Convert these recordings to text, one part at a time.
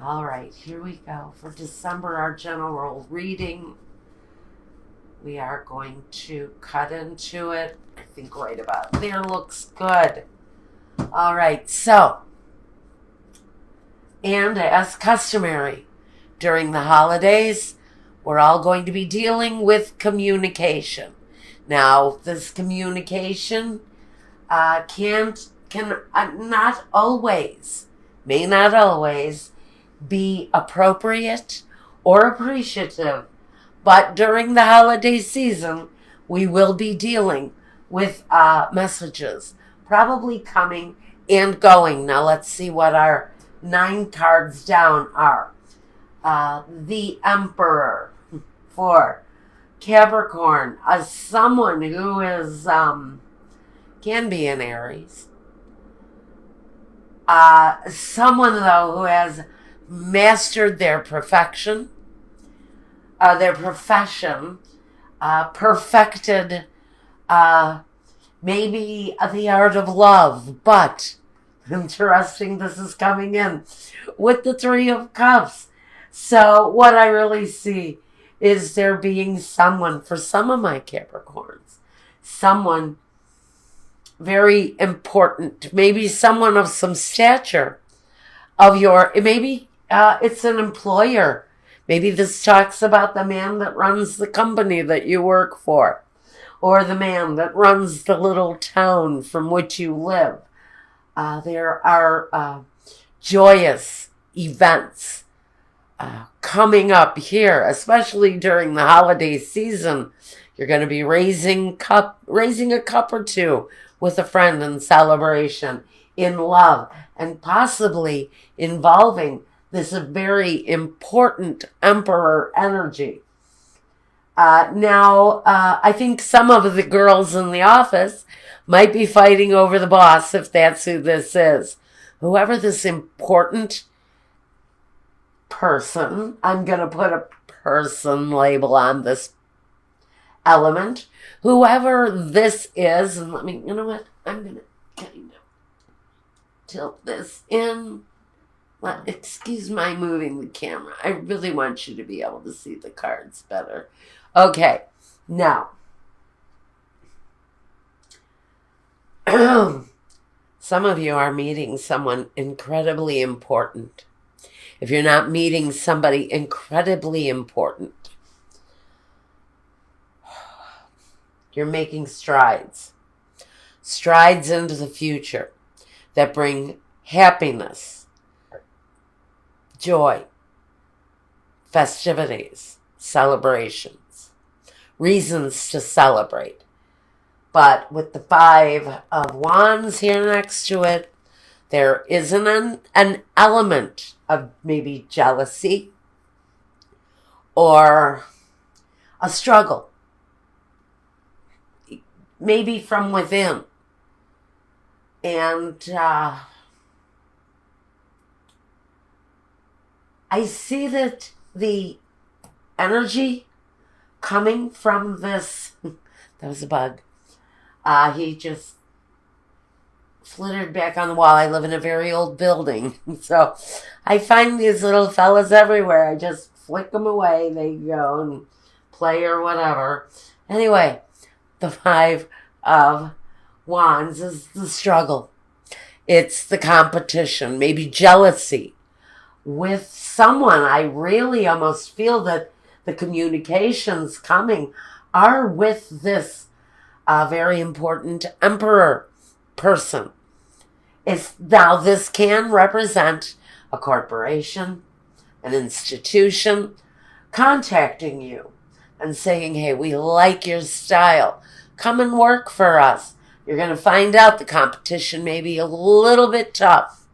All right, here we go. For December, our general reading, we are going to cut into it. I think right about there looks good. All right, so, and as customary, during the holidays, we're all going to be dealing with communication. Now, this communication can not always, may not always be appropriate or appreciative, but during the holiday season, we will be dealing with messages, probably coming and going. Now, let's see what our 9 cards down are. The Emperor for Capricorn, someone who is can be an Aries. Someone though who has mastered their profession, perfected maybe the art of love, but interesting, this is coming in with the 3 of Cups. So what I really see is there being someone, for some of my Capricorns, someone very important, maybe someone of some stature of your, maybe it's an employer. Maybe this talks about the man that runs the company that you work for, or the man that runs the little town from which you live. There are joyous events coming up here, especially during the holiday season. You're going to be raising a cup or two with a friend in celebration, in love, and possibly involving this very important Emperor energy. Now, I think some of the girls in the office might be fighting over the boss, if that's who this is. Whoever this important person, I'm going to put a person label on this element, whoever this is, and let me, you know what, I'm going to kind of tilt this in. Well, excuse my moving the camera. I really want you to be able to see the cards better. Okay, now, some of you are meeting someone incredibly important. If you're not meeting somebody incredibly important, you're making strides into the future that bring happiness, joy, festivities, celebrations, reasons to celebrate. But with the 5 of Wands here next to it, there is an element of maybe jealousy or a struggle, maybe from within. And I see that the energy coming from this, that was a bug. He just flittered back on the wall. I live in a very old building, so I find these little fellas everywhere. I just flick them away. They go and play or whatever. Anyway, the 5 of Wands is the struggle. It's the competition, maybe jealousy with someone. I really almost feel that the communications coming are with this very important Emperor person. Now this can represent a corporation, an institution contacting you and saying, hey, we like your style. Come and work for us. You're going to find out the competition may be a little bit tough.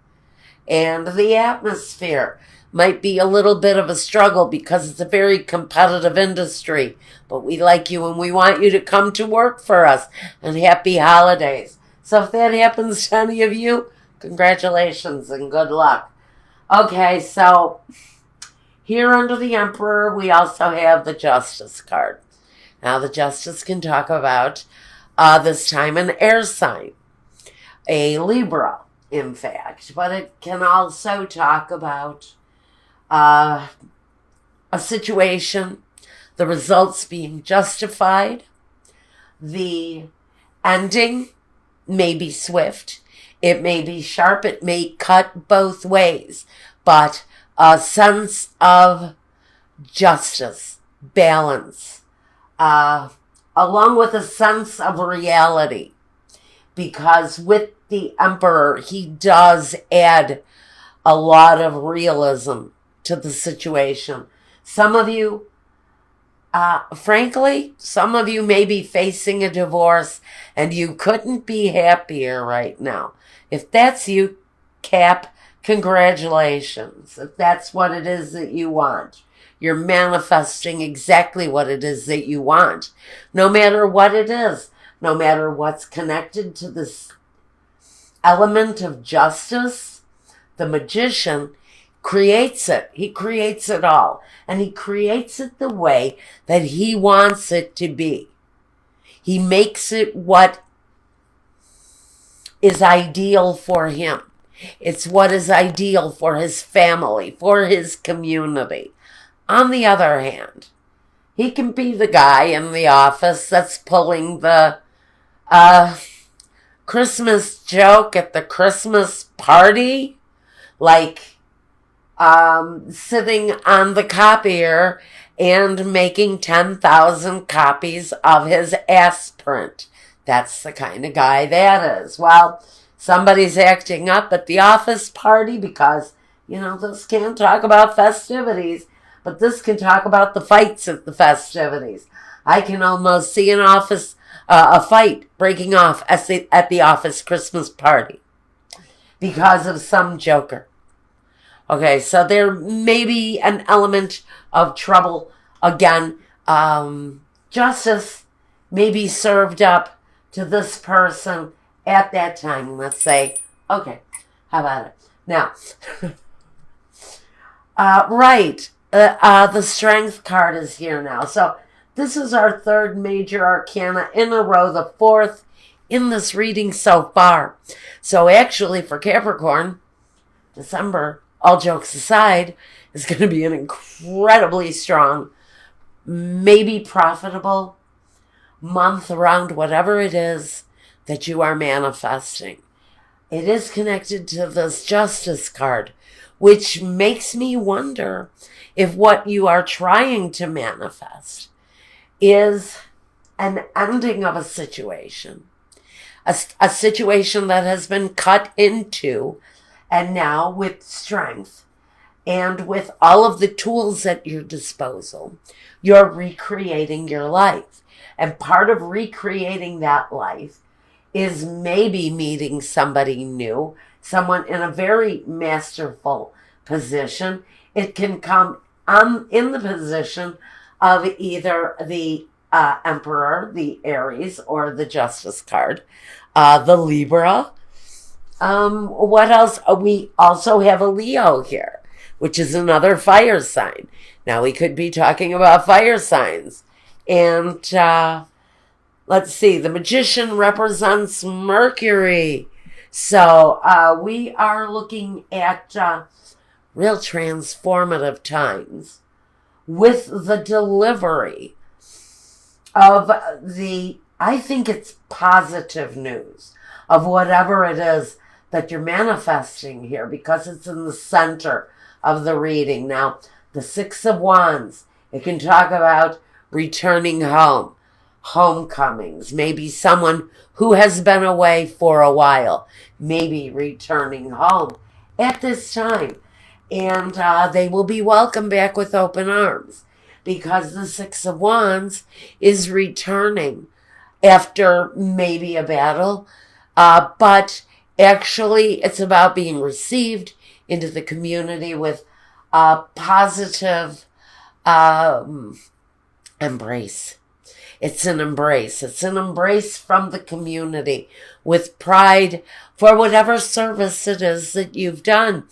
And the atmosphere might be a little bit of a struggle because it's a very competitive industry. But we like you and we want you to come to work for us. And happy holidays. So if that happens to any of you, congratulations and good luck. Okay, so here under the Emperor, we also have the Justice card. Now the Justice can talk about this time an air sign, a Libra, in fact. But it can also talk about a situation, the results being justified, the ending may be swift, it may be sharp, it may cut both ways, but a sense of justice, balance, along with a sense of reality, because with the Emperor, he does add a lot of realism to the situation. Some of you, frankly, some of you may be facing a divorce and you couldn't be happier right now. If that's you, Cap, congratulations. If that's what it is that you want, you're manifesting exactly what it is that you want. No matter what it is, no matter what's connected to this element of justice, the magician creates it. He creates it all. And he creates it the way that he wants it to be. He makes it what is ideal for him. It's what is ideal for his family, for his community. On the other hand, he can be the guy in the office that's pulling the Christmas joke at the Christmas party, like sitting on the copier and making 10,000 copies of his aspirant. That's the kind of guy that is. Well, somebody's acting up at the office party because, this can't talk about festivities, but this can talk about the fights at the festivities. I can almost see a fight breaking off at the office Christmas party because of some joker. Okay, so there may be an element of trouble. Again, justice may be served up to this person at that time. Let's say, okay, how about it? Now, right, the Strength card is here now. So this is our third major arcana in a row, the fourth in this reading so far. So actually for Capricorn, December, all jokes aside, is going to be an incredibly strong, maybe profitable month around whatever it is that you are manifesting. It is connected to this Justice card, which makes me wonder if what you are trying to manifest is an ending of a situation, a situation that has been cut into, and now with strength and with all of the tools at your disposal, you're recreating your life. And part of recreating that life is maybe meeting somebody new, someone in a very masterful position. It can come in the position of either the Emperor, the Aries, or the Justice card, the Libra. What else? We also have a Leo here, which is another fire sign. Now we could be talking about fire signs. And let's see, the Magician represents Mercury. So we are looking at real transformative times with the delivery of I think it's positive news of whatever it is that you're manifesting here, because it's in the center of the reading. Now, the Six of Wands, it can talk about returning home, homecomings, maybe someone who has been away for a while, maybe returning home at this time. And they will be welcomed back with open arms, because the Six of Wands is returning after maybe a battle, but actually it's about being received into the community with a positive embrace. It's an embrace. It's an embrace from the community with pride for whatever service it is that you've done.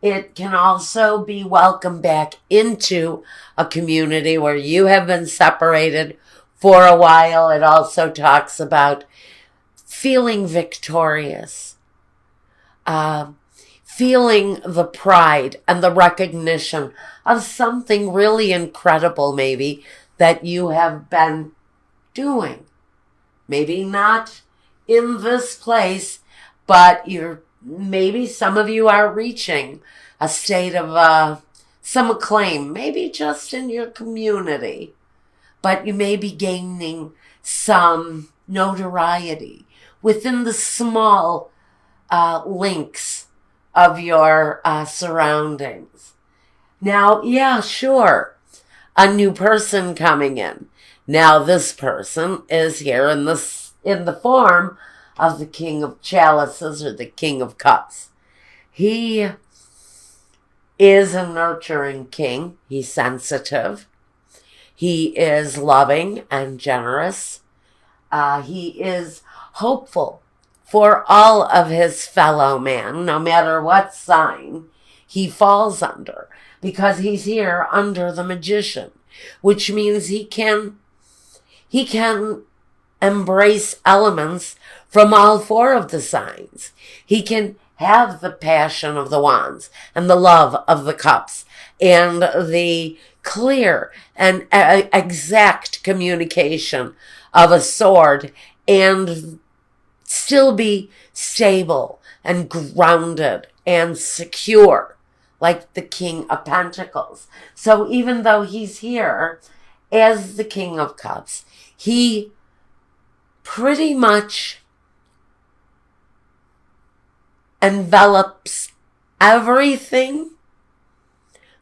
It can also be welcomed back into a community where you have been separated for a while. It also talks about feeling victorious, feeling the pride and the recognition of something really incredible, maybe, that you have been doing. Maybe not in this place, but maybe some of you are reaching a state of some acclaim, maybe just in your community, but you may be gaining some notoriety within the small links of your surroundings. Now, yeah, sure, a new person coming in. Now this person is here in the form of the King of Chalices or the King of Cups. He is a nurturing king. He's sensitive. He is loving and generous. He is hopeful for all of his fellow man, no matter what sign he falls under, because he's here under the Magician, which means he can embrace elements from all four of the signs. He can have the passion of the wands and the love of the cups and the clear and exact communication of a sword and still be stable and grounded and secure like the King of Pentacles. So even though he's here as the King of Cups, he pretty much envelops everything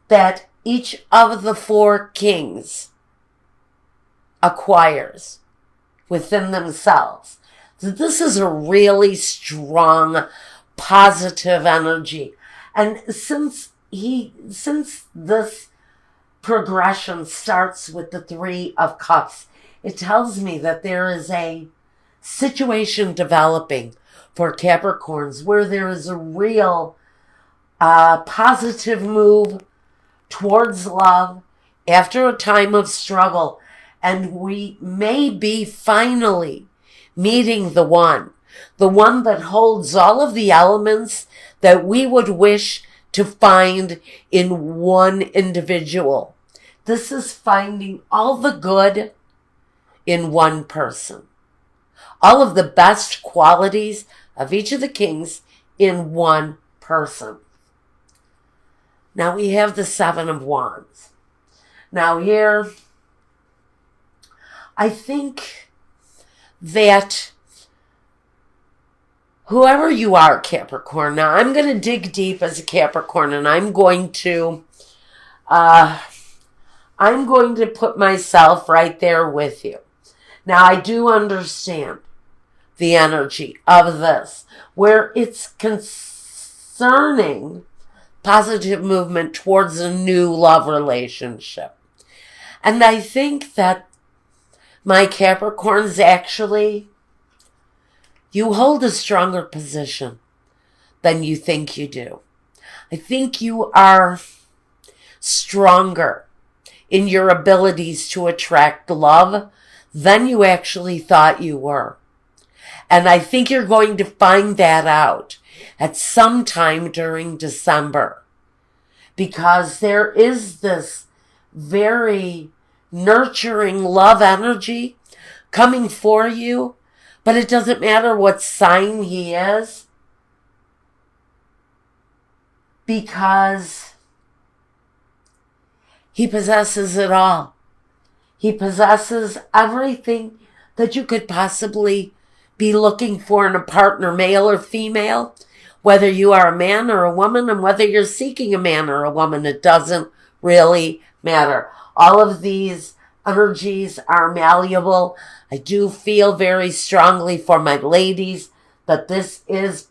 that each of the four kings acquires within themselves. So this is a really strong, positive energy. And since this progression starts with the Three of Cups, it tells me that there is a situation developing for Capricorns where there is a real positive move towards love after a time of struggle. And we may be finally meeting the one that holds all of the elements that we would wish to find in one individual. This is finding all the good in one person. All of the best qualities of each of the kings in one person. Now we have the Seven of Wands. Now here, I think that whoever you are, Capricorn, now I'm going to dig deep as a Capricorn and I'm going to put myself right there with you. Now I do understand the energy of this, where it's concerning positive movement towards a new love relationship. And I think that my Capricorns, actually, you hold a stronger position than you think you do. I think you are stronger in your abilities to attract love than you actually thought you were. And I think you're going to find that out at some time during December, because there is this very nurturing love energy coming for you, but it doesn't matter what sign he is, because he possesses it all. He possesses everything that you could possibly be looking for in a partner, male or female, whether you are a man or a woman, and whether you're seeking a man or a woman, it doesn't really matter. All of these energies are malleable. I do feel very strongly for my ladies that this is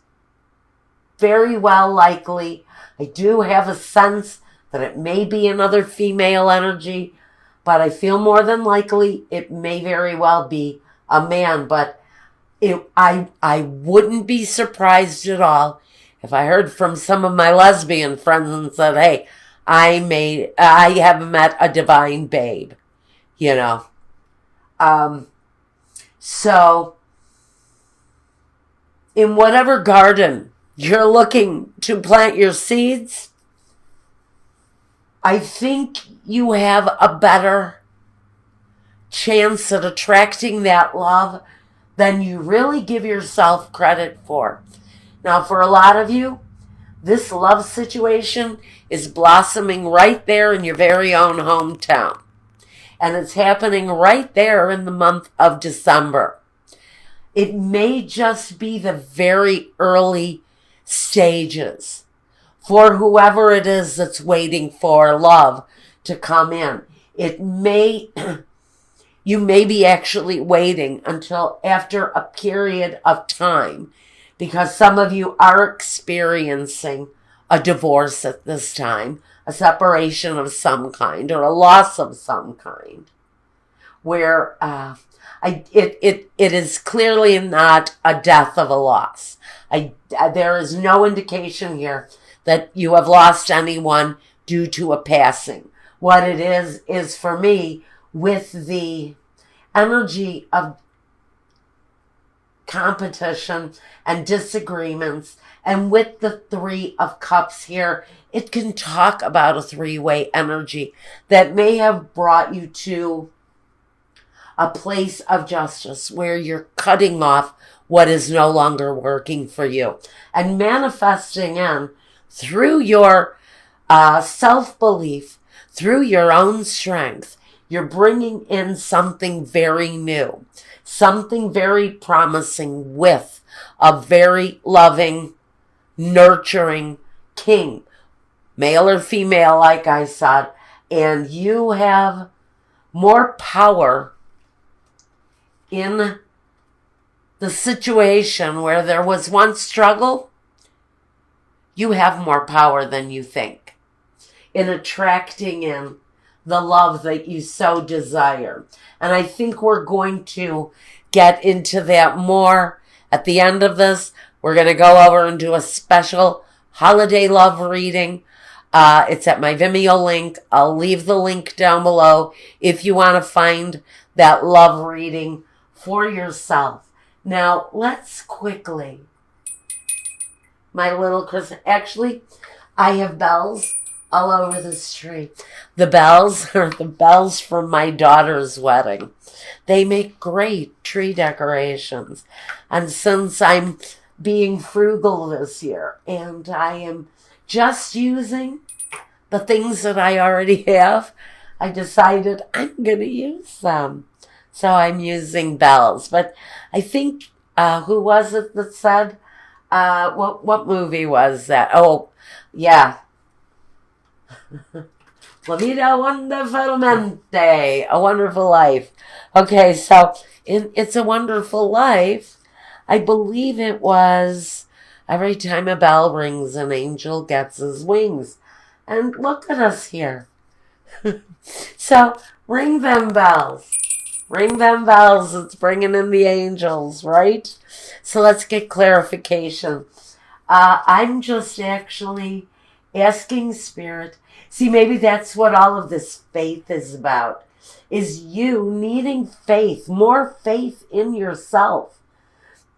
very well likely. I do have a sense that it may be another female energy, but I feel more than likely it may very well be a man. But I wouldn't be surprised at all if I heard from some of my lesbian friends and said, hey, I have met a divine babe, you know. So in whatever garden you're looking to plant your seeds, I think you have a better chance at attracting that love than you really give yourself credit for. Now, for a lot of you, this love situation is blossoming right there in your very own hometown. And it's happening right there in the month of December. It may just be the very early stages for whoever it is that's waiting for love to come in. You may be actually waiting until after a period of time, because some of you are experiencing a divorce at this time, a separation of some kind, or a loss of some kind, where it is clearly not a death of a loss. There is no indication here that you have lost anyone due to a passing. What it is for me, with the energy of competition and disagreements, and with the Three of Cups here, it can talk about a three-way energy that may have brought you to a place of justice where you're cutting off what is no longer working for you and manifesting in through your self-belief, through your own strength. You're bringing in something very new, something very promising with a very loving, nurturing king, male or female, like I said, and you have more power in the situation where there was once struggle. You have more power than you think in attracting in the love that you so desire. And I think we're going to get into that more at the end of this. We're going to go over and do a special holiday love reading. It's at my Vimeo link. I'll leave the link down below if you want to find that love reading for yourself. Now, let's quickly, my little Chris, actually, I have bells all over this tree. The bells are the bells from my daughter's wedding. They make great tree decorations. And since I'm being frugal this year and I am just using the things that I already have, I decided I'm going to use them. So I'm using bells. But I think, who was it that said, what movie was that? Oh, yeah. La vida wonderfulmente, a wonderful life. Okay, so in It's a Wonderful Life, I believe it was every time a bell rings, an angel gets his wings. And look at us here. So ring them bells. Ring them bells. It's bringing in the angels, right? So let's get clarification. I'm just actually asking Spirit. See, maybe that's what all of this faith is about, is you needing faith, more faith in yourself,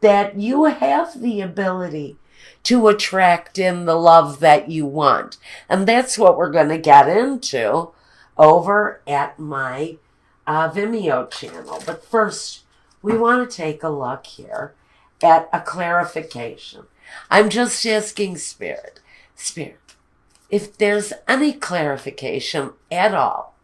that you have the ability to attract in the love that you want. And that's what we're going to get into over at my Vimeo channel. But first, we want to take a look here at a clarification. I'm just asking Spirit, if there's any clarification at all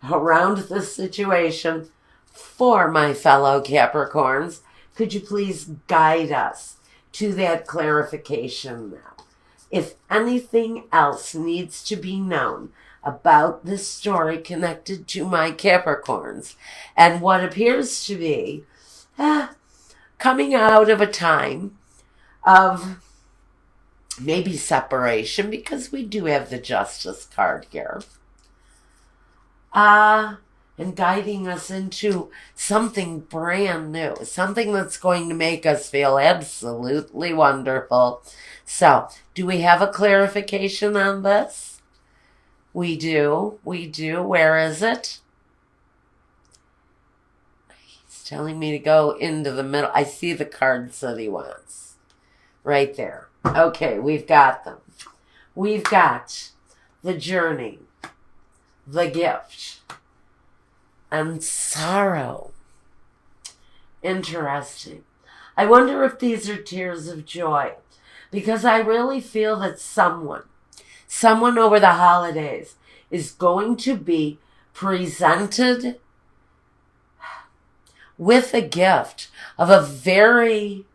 around this situation for my fellow Capricorns, could you please guide us to that clarification now? If anything else needs to be known about this story connected to my Capricorns and what appears to be coming out of a time of maybe separation, because we do have the Justice card here, and guiding us into something brand new, something that's going to make us feel absolutely wonderful. So, do we have a clarification on this? We do. Where is it? He's telling me to go into the middle. I see the cards that he wants. Right there. Okay, we've got them. We've got the journey, the gift, and sorrow. Interesting. I wonder if these are tears of joy, because I really feel that someone over the holidays is going to be presented with a gift of a very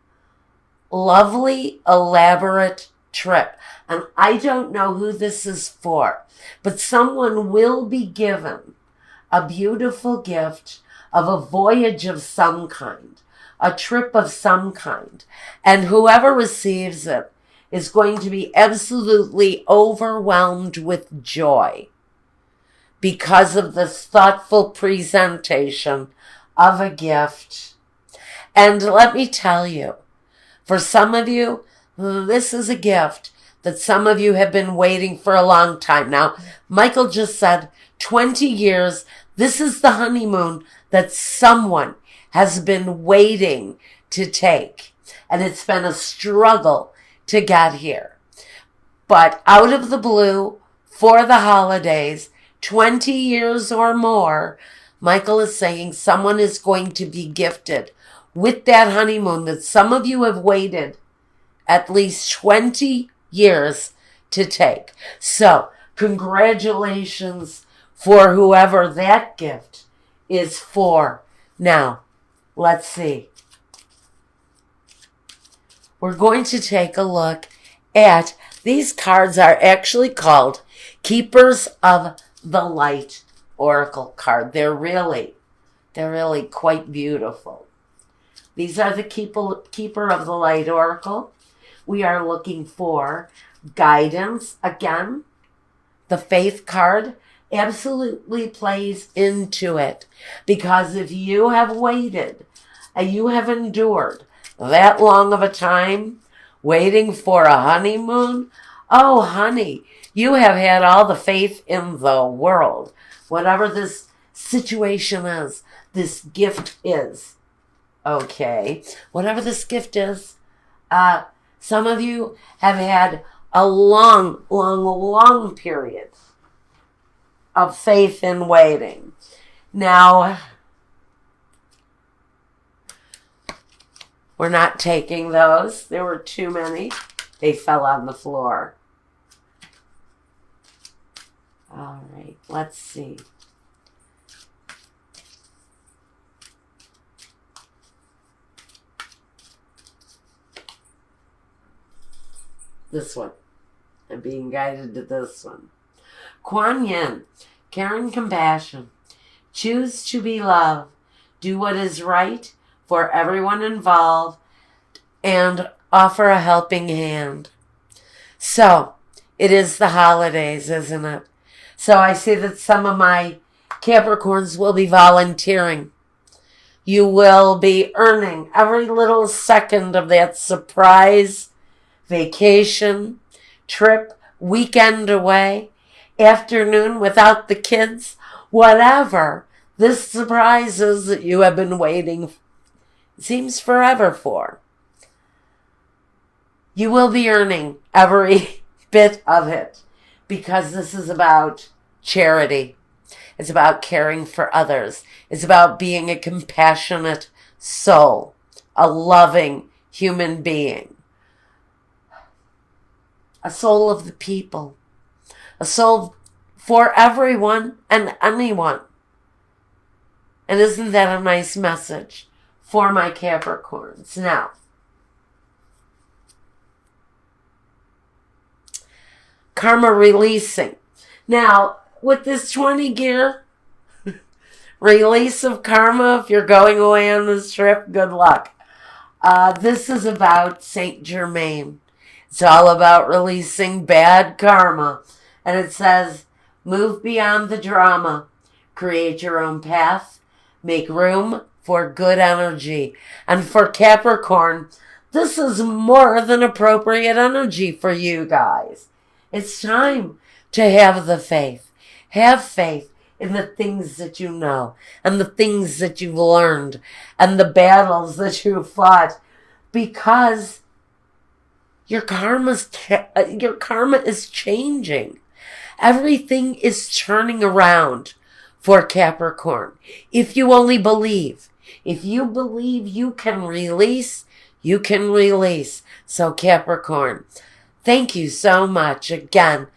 lovely, elaborate trip. And I don't know who this is for, but someone will be given a beautiful gift of a voyage of some kind, a trip of some kind. And whoever receives it is going to be absolutely overwhelmed with joy because of this thoughtful presentation of a gift. And let me tell you, for some of you, this is a gift that some of you have been waiting for a long time. Now, Michael just said 20 years. This is the honeymoon that someone has been waiting to take. And it's been a struggle to get here. But out of the blue, for the holidays, 20 years or more, Michael is saying someone is going to be gifted with that honeymoon that some of you have waited at least 20 years to take. So, congratulations for whoever that gift is for. Now, let's see. We're going to take a look at, these cards are actually called Keepers of the Light Oracle card. They're really quite beautiful. These are the Keeper of the Light Oracle. We are looking for guidance. Again, the Faith card absolutely plays into it, because if you have waited and you have endured that long of a time waiting for a honeymoon, oh honey, you have had all the faith in the world. Whatever this situation is, this gift is. Okay, whatever this gift is, some of you have had a long period of faith in waiting. Now, we're not taking those. There were too many. They fell on the floor. All right, let's see. This one. I'm being guided to this one. Kuan Yin, care and compassion. Choose to be love. Do what is right for everyone involved and offer a helping hand. So, it is the holidays, isn't it? So I see that some of my Capricorns will be volunteering. You will be earning every little second of that surprise vacation, trip, weekend away, afternoon without the kids, whatever this surprise is that you have been waiting, seems forever for. You will be earning every bit of it, because this is about charity. It's about caring for others. It's about being a compassionate soul, a loving human being. A soul of the people. A soul for everyone and anyone. And isn't that a nice message for my Capricorns? Now, karma releasing. Now, with this 20 gear release of karma, if you're going away on this trip, good luck. This is about Saint Germain. It's all about releasing bad karma. And it says, move beyond the drama. Create your own path. Make room for good energy. And for Capricorn, this is more than appropriate energy for you guys. It's time to have the faith. Have faith in the things that you know and the things that you've learned and the battles that you've fought, because Your karma is changing. Everything is turning around for Capricorn. If you only believe. If you believe you can release, you can release. So Capricorn, thank you so much again.